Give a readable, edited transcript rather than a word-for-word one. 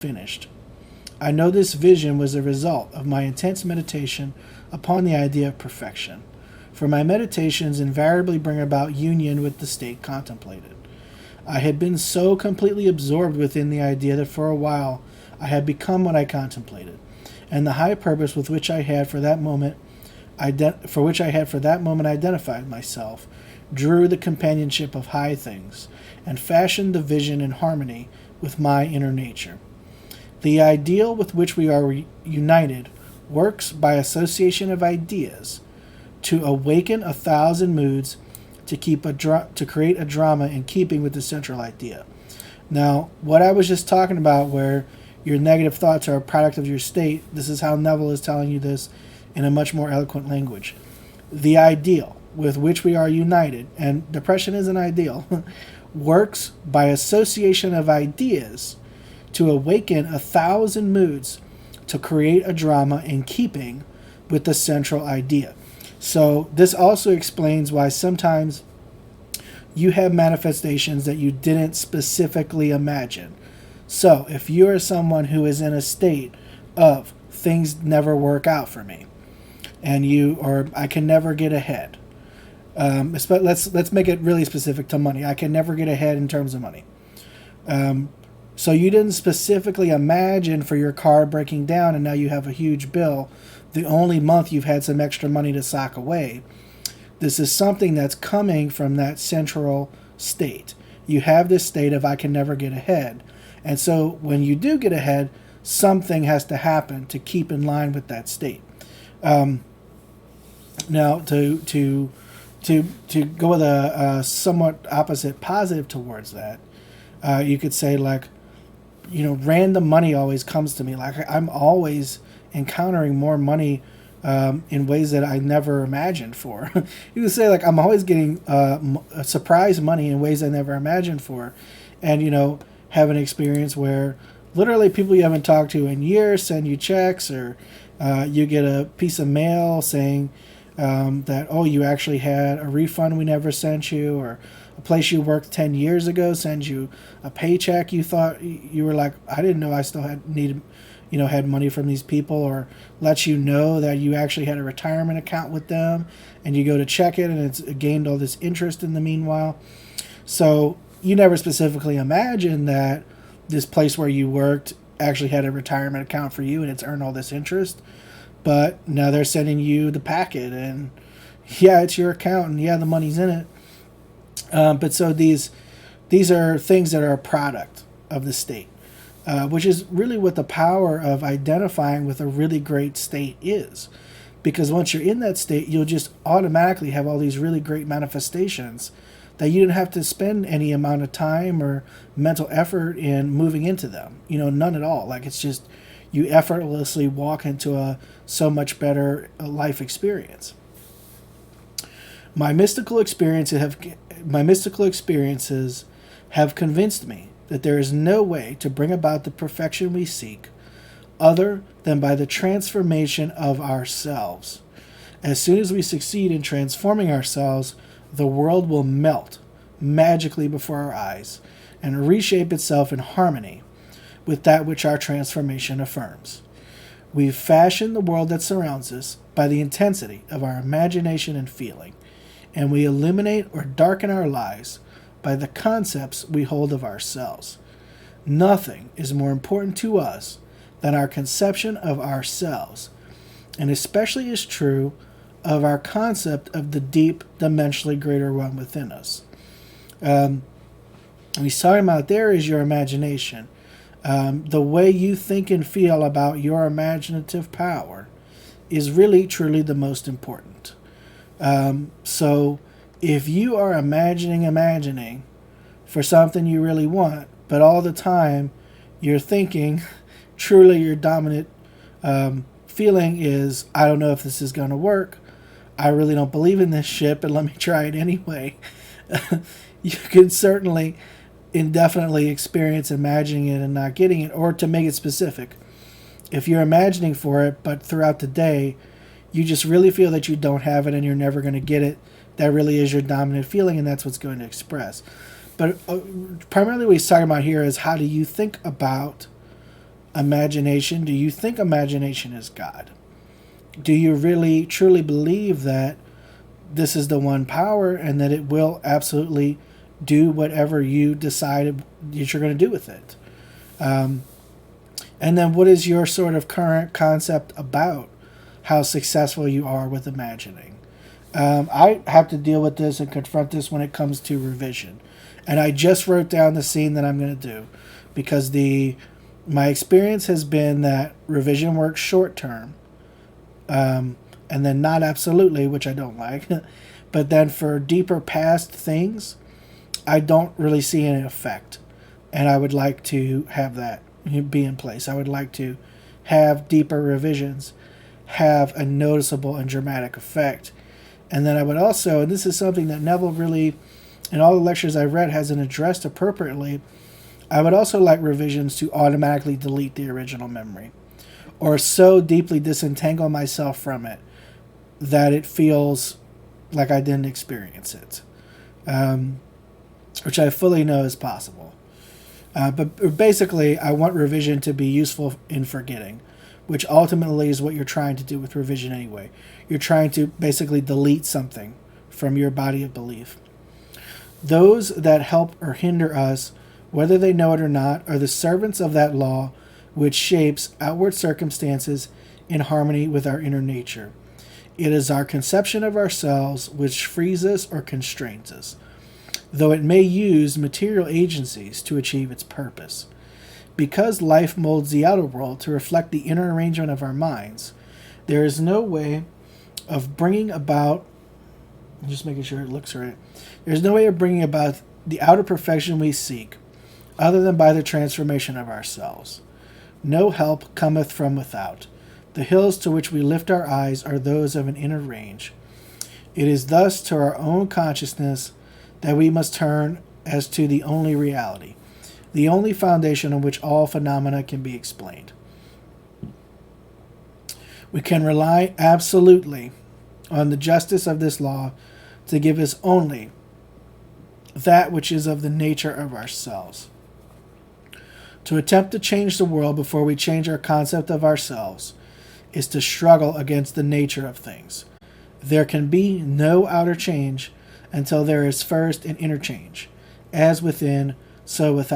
finished. I know this vision was a result of my intense meditation upon the idea of perfection, for my meditations invariably bring about union with the state contemplated. I had been so completely absorbed within the idea that for a while I had become what I contemplated, and the high purpose with which I had for that moment identified myself, drew the companionship of high things, and fashioned the vision in harmony with my inner nature. The ideal with which we are united works by association of ideas to awaken 1,000 moods to create a drama in keeping with the central idea. Now, what I was just talking about, where your negative thoughts are a product of your state, this is how Neville is telling you this in a much more eloquent language. The ideal with which we are united, and depression is an ideal, works by association of ideas to awaken 1,000 moods to create a drama in keeping with the central idea. So this also explains why sometimes you have manifestations that you didn't specifically imagine. So if you are someone who is in a state of things never work out for me, or I can never get ahead. Let's make it really specific to money. I can never get ahead in terms of money. So you didn't specifically imagine for your car breaking down and now you have a huge bill the only month you've had some extra money to sock away. This is something that's coming from that central state. You have this state of I can never get ahead. And so when you do get ahead, something has to happen to keep in line with that state. Now, to go with a somewhat opposite positive towards that, you could say, like, random money always comes to me. Like, I'm always encountering more money in ways that I never imagined for. You could say, like, I'm always getting surprise money in ways I never imagined for. And, have an experience where literally people you haven't talked to in years send you checks, or you get a piece of mail saying that, oh, you actually had a refund we never sent you, or a place you worked 10 years ago sends you a paycheck you thought you were like, I didn't know I still had money from these people, or lets you know that you actually had a retirement account with them, and you go to check it and it's gained all this interest in the meanwhile. So you never specifically imagined that this place where you worked actually had a retirement account for you and it's earned all this interest. But now they're sending you the packet, and yeah, it's your account, and yeah, the money's in it. But so these are things that are a product of the state, which is really what the power of identifying with a really great state is. Because once you're in that state, you'll just automatically have all these really great manifestations that you didn't have to spend any amount of time or mental effort in moving into them. None at all. Like, it's just you effortlessly walk into a so much better life experience. My mystical experiences have convinced me that there is no way to bring about the perfection we seek other than by the transformation of ourselves. As soon as we succeed in transforming ourselves, the world will melt magically before our eyes and reshape itself in harmony with that which our transformation affirms. We've fashioned the world that surrounds us by the intensity of our imagination and feeling, and we illuminate or darken our lives by the concepts we hold of ourselves. Nothing is more important to us than our conception of ourselves, and especially is true of our concept of the deep, dimensionally greater one within us. What he's talking about there is your imagination. The way you think and feel about your imaginative power is really, truly the most important. So if you are imagining for something you really want, but all the time you're thinking, truly your dominant feeling is, I don't know if this is going to work. I really don't believe in this shit, but let me try it anyway. You can certainly indefinitely experience imagining it and not getting it. Or to make it specific, if you're imagining for it, but throughout the day you just really feel that you don't have it and you're never going to get it, that really is your dominant feeling, and that's what's going to express. But primarily what he's talking about here is, how do you think about imagination? Do you think imagination is God? Do you really truly believe that this is the one power and that it will absolutely do whatever you decided that you're going to do with it? And then what is your sort of current concept about how successful you are with imagining? I have to deal with this and confront this when it comes to revision. And I just wrote down the scene that I'm going to do because my experience has been that revision works short term, and then not absolutely, which I don't like. But then for deeper past things, I don't really see any effect. And I would like to have that be in place. I would like to have deeper revisions have a noticeable and dramatic effect. And then I would also, and this is something that Neville really, in all the lectures I've read, hasn't addressed appropriately, I would also like revisions to automatically delete the original memory, or so deeply disentangle myself from it that it feels like I didn't experience it, which I fully know is possible. But basically, I want revision to be useful in forgetting, which ultimately is what you're trying to do with revision anyway. You're trying to basically delete something from your body of belief. Those that help or hinder us, whether they know it or not, are the servants of that law which shapes outward circumstances in harmony with our inner nature. It is our conception of ourselves which frees us or constrains us, though it may use material agencies to achieve its purpose. Because life molds the outer world to reflect the inner arrangement of our minds, there is no way of bringing about, just making sure it looks right, there's no way of bringing about the outer perfection we seek, other than by the transformation of ourselves. No help cometh from without. The hills to which we lift our eyes are those of an inner range. It is thus to our own consciousness that we must turn as to the only reality, the only foundation on which all phenomena can be explained. We can rely absolutely on the justice of this law to give us only that which is of the nature of ourselves. To attempt to change the world before we change our concept of ourselves is to struggle against the nature of things. There can be no outer change until there is first an inner change, as within, so without.